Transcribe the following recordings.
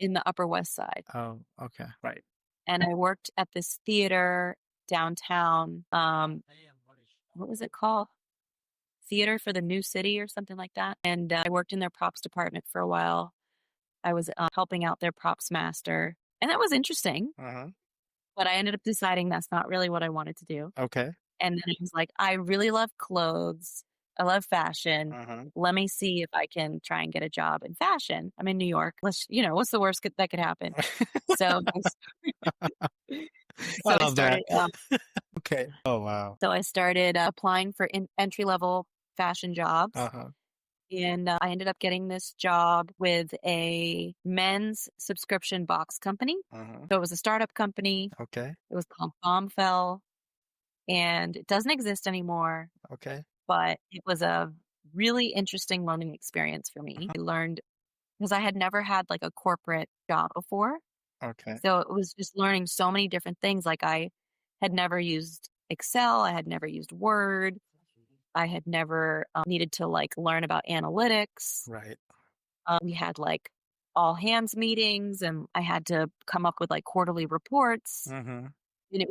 in the Upper West Side. Oh, okay. Right. And I worked at this theater downtown. What was it called? Theater for the New City or something like that. And I worked in their props department for a while. I was helping out their props master. And that was interesting. Uh-huh. But I ended up deciding that's not really what I wanted to do. Okay. And then I was like, I really love clothes. I love fashion. Uh-huh. Let me see if I can try and get a job in fashion. I'm in New York. What's the worst that could happen? So, I so I love that. started. Okay. Oh, wow. So I started applying for entry level fashion jobs. Uh-huh. And I ended up getting this job with a men's subscription box company. Uh-huh. So it was a startup company. Okay. It was called Bombfell, and it doesn't exist anymore, Okay. but it was a really interesting learning experience for me. I learned because I had never had like a corporate job before. Okay. So it was just learning so many different things. Like I had never used Excel. I had never used Word. I had never needed to like learn about analytics. Right. We had like all hands meetings and I had to come up with like quarterly reports. Mm-hmm. And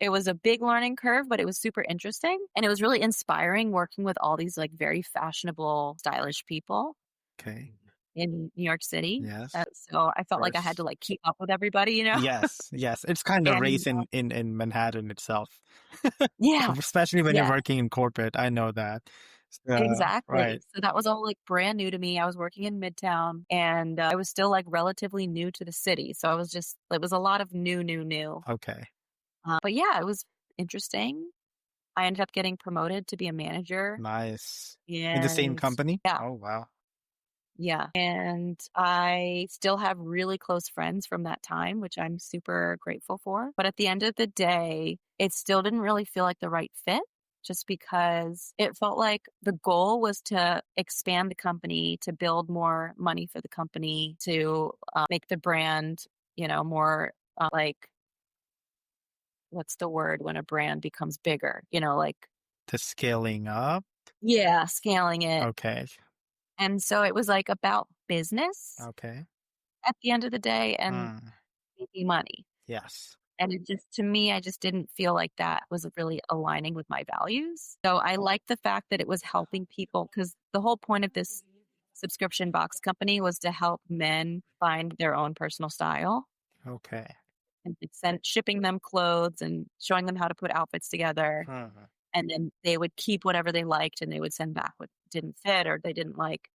it was a big learning curve, but it was super interesting. And it was really inspiring working with all these like very fashionable, stylish people Okay. in New York City. Yes. So I Of felt like I had to course. like keep up with everybody, you know? Yes. Yes. It's kind of And race in Manhattan itself. yeah, Especially when you're yeah, working in corporate. I know that. exactly. Right. So that was all like brand new to me. I was working in Midtown and I was still like relatively new to the city. So it was a lot of new. Okay. But yeah, it was interesting. I ended up getting promoted to be a manager Nice. In the same and company? yeah, Oh, wow. yeah. And I still have really close friends from that time, which I'm super grateful for. But at the end of the day, it still didn't really feel like the right fit just because it felt like the goal was to expand the company, to build more money for the company, to make the brand, more like, what's the word when a brand becomes bigger? Like, The scaling up? yeah, scaling it. Okay. And so it was like about business Okay. at the end of the day and Hmm. making money. Yes. And it just, to me, I just didn't feel like that was really aligning with my values. So I liked the fact that it was helping people because the whole point of this subscription box company was to help men find their own personal style Okay. and shipping them clothes and showing them how to put outfits together. Hmm. And then they would keep whatever they liked and they would send back what didn't fit or they didn't like.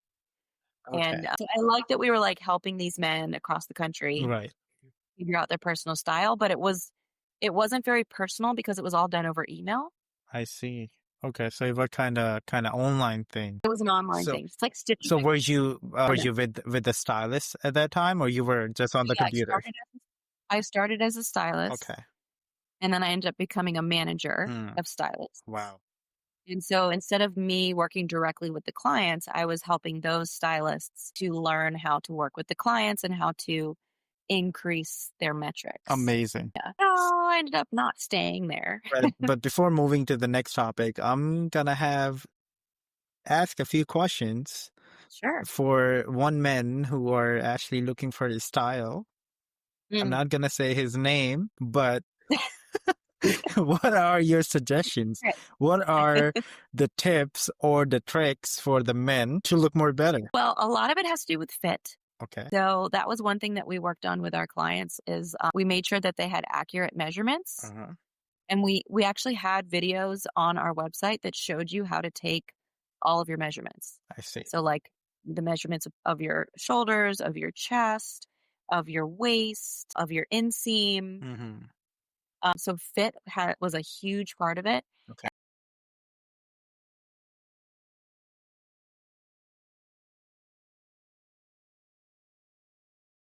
Okay. And so I like that we were like helping these men across the country Right. figure out their personal style, but it wasn't very personal because it was all done over email. I see. Okay. So it was kind of online thing. It was an online So thing. It's like stitching. so were you with the stylist at that time, or you were just on the Yeah, computer? I started as a stylist Okay. and then I ended up becoming a manager Hmm. of stylists. Wow. And so instead of me working directly with the clients, I was helping those stylists to learn how to work with the clients and how to increase their metrics. Amazing. Yeah. So I ended up not staying there. But before moving to the next topic, I'm gonna ask a few questions Sure. for one man who are actually looking for his style. I'm Mm. not gonna say his name, but what are your suggestions? What are the tips or the tricks for the men to look more better? Well, a lot of it has to do with fit. Okay. So that was one thing that we worked on with our clients is we made sure that they had accurate measurements. Uh-huh. And we actually had videos on our website that showed you how to take all of your measurements. I see. So like the measurements of your shoulders, of your chest, of your waist, of your inseam. Mm-hmm. So fit was a huge part of it.